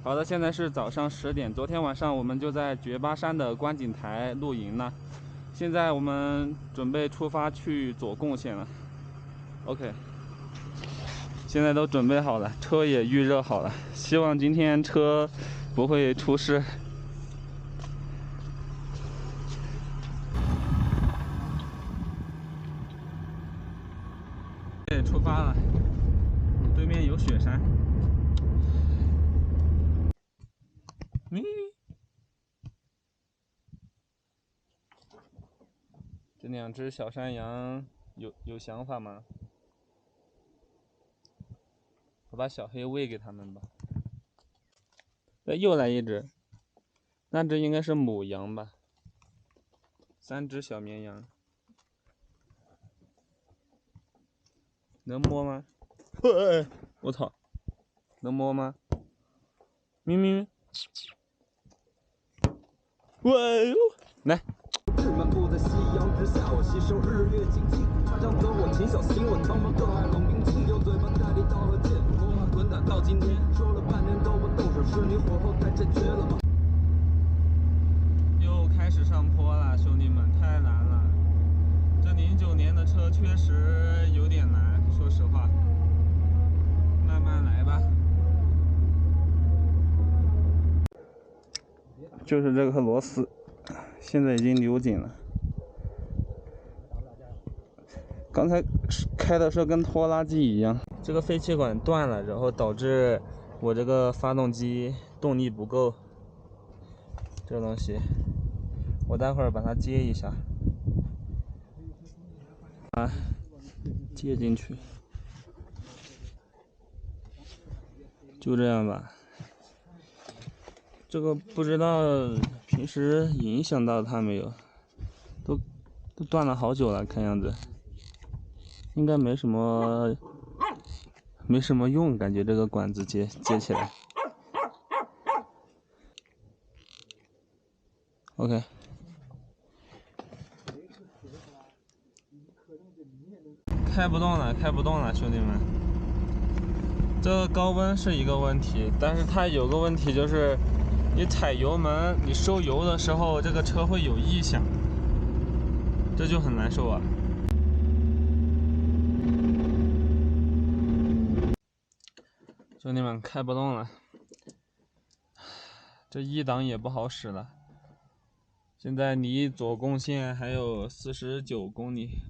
好的，现在是早上10点。昨天晚上我们就在绝巴山的观景台露营呢。现在我们准备出发去左贡县了。OK， 现在都准备好了，车也预热好了。希望今天车不会出事。出发了，对面有雪山。这2只小山羊有想法吗？我把小黑喂给他们吧。又来一只，那只应该是母羊吧？3只小绵羊，能摸吗？我操，能摸吗？咪咪，哇哦，来。漫步在夕阳之下，我吸收日月精气，插上走我秦小新，我苍茫各海冷冰清，用嘴巴代理刀和剑，罗马滚打到今天，说了半天都不动手，是你火候太欠缺了吗？又开始上坡了，兄弟们，太难了。这09年的车确实有点难，说实话，慢慢来吧。就是这颗螺丝，现在已经扭紧了。刚才开的时候跟拖拉机一样，这个废气管断了，然后导致我这个发动机动力不够。这个东西，我待会儿把它接一下，接进去，就这样吧。这个不知道平时影响到它没有，都断了好久了，看样子应该没什么用，感觉这个管子接起来。OK， 开不动了，兄弟们。这个高温是一个问题，但是它有个问题就是，你踩油门，你收油的时候，这个车会有异响，这就很难受啊。兄弟们，开不动了，这1档也不好使了。现在离左贡县还有49公里。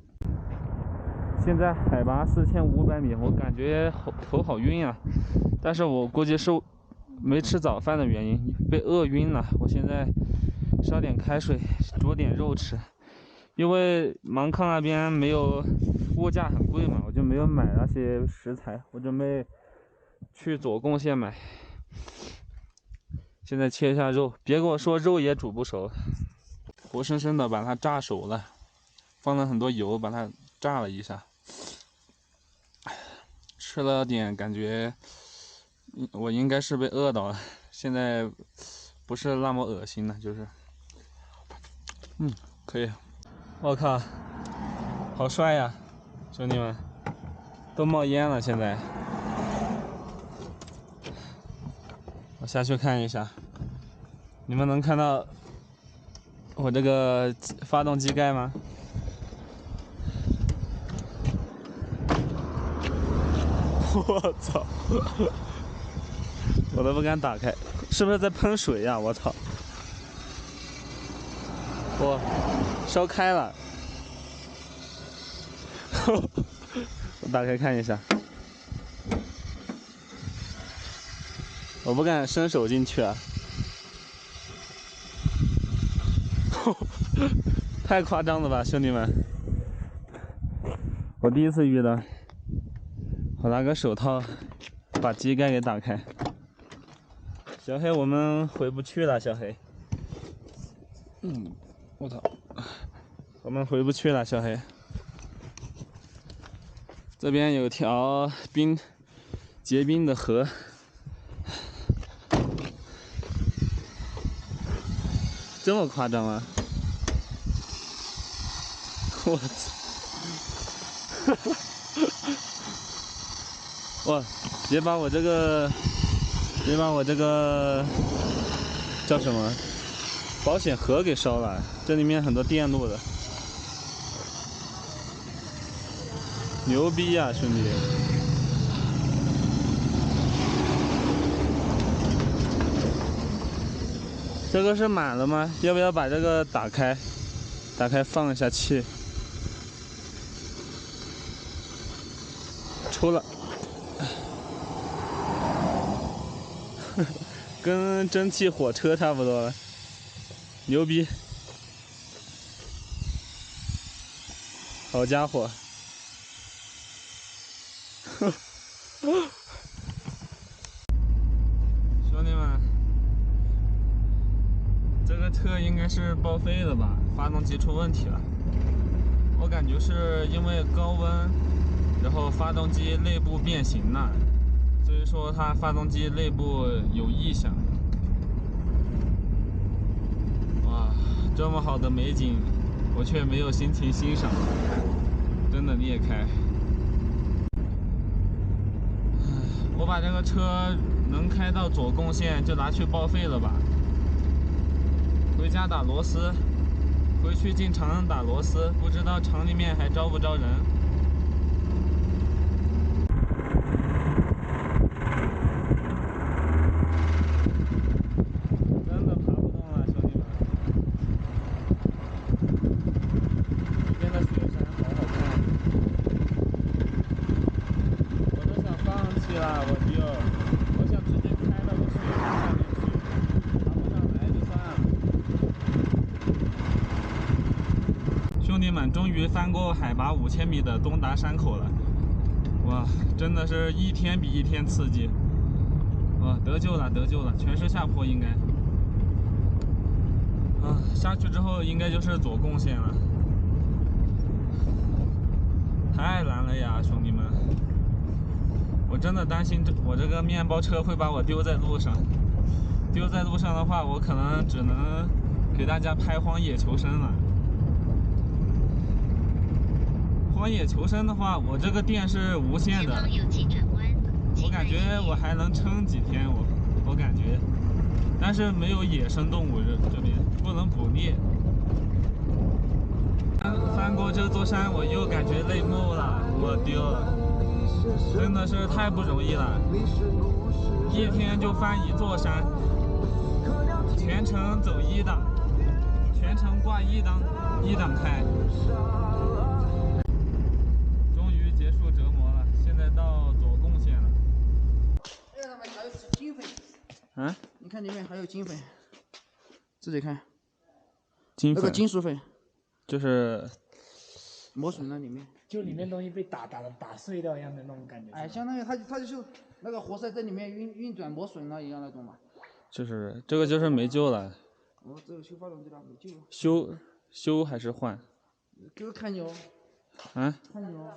现在海拔4500米，我感觉头好晕啊，但是我估计是没吃早饭的原因，被饿晕了。我现在烧点开水，煮点肉吃，因为芒康那边没有，物价很贵嘛，我就没有买那些食材，我准备去左贡县买。现在切一下肉，别跟我说肉也煮不熟，活生生的把它炸熟了，放了很多油把它炸了一下。吃了点，感觉我应该是被饿到了，现在不是那么恶心了，就是可以。我靠，好帅呀，兄弟们，都冒烟了。现在我下去看一下，你们能看到我这个发动机盖吗？我操！我都不敢打开，是不是在喷水呀？我操！我烧开了，我打开看一下，我不敢伸手进去啊，太夸张了吧，兄弟们！我第一次遇到，我拿个手套把机盖给打开。小黑，我们回不去了，小黑。我操，回不去了，小黑。这边有条结冰的河，这么夸张啊！我操！哇，别把我这个别把我这个叫什么保险盒给烧了，这里面很多电路的，牛逼呀，兄弟！这个是满了吗？要不要把这个打开？打开放一下气。出了，跟蒸汽火车差不多了，牛逼！好家伙！兄弟们，这个车应该是报废了吧？发动机出问题了，我感觉是因为高温，然后发动机内部变形了，所以说它发动机内部有异响。哇，这么好的美景，我却没有心情欣赏，真的裂开。我把这个车能开到左贡线就拿去报废了吧，回家打螺丝，回去进厂打螺丝，不知道厂里面还招不招人。真的爬不动了，兄弟们！这边的雪山好好看，我都想放弃了，我弟儿，我想直接开到雪山上面去，爬不上来就算了。兄弟们，终于翻过海拔5000米的东达山口了，哇，真的是一天比一天刺激。哇，得救了，得救了，全是下坡应该。啊，下去之后应该就是左贡线了。太难了呀，兄弟们！我真的担心我这个面包车会把我丢在路上。丢在路上的话，我可能只能给大家拍荒野求生了。荒野求生的话，我这个电是无线的，我感觉我还能撑几天，我感觉，但是没有野生动物这边不能捕猎。翻过这座山，我又感觉累木了，我丢了，真的是太不容易了，一天就翻一座山，全程走1档，全程挂1档开。终于结束折磨了，现在到左贡线了。哎，上面还有金粉。啊？你看里面还有金粉，自己看。金粉。那个金属粉。就是磨损了里面。就里面东西被打碎掉一样的那种感觉。哎，相当于它就是那个活塞在里面运转磨损了一样那种嘛。就是这个就是没救了。哦，这个修发动机了，没救了。修还是换？这个看你哦。啊？看你哦。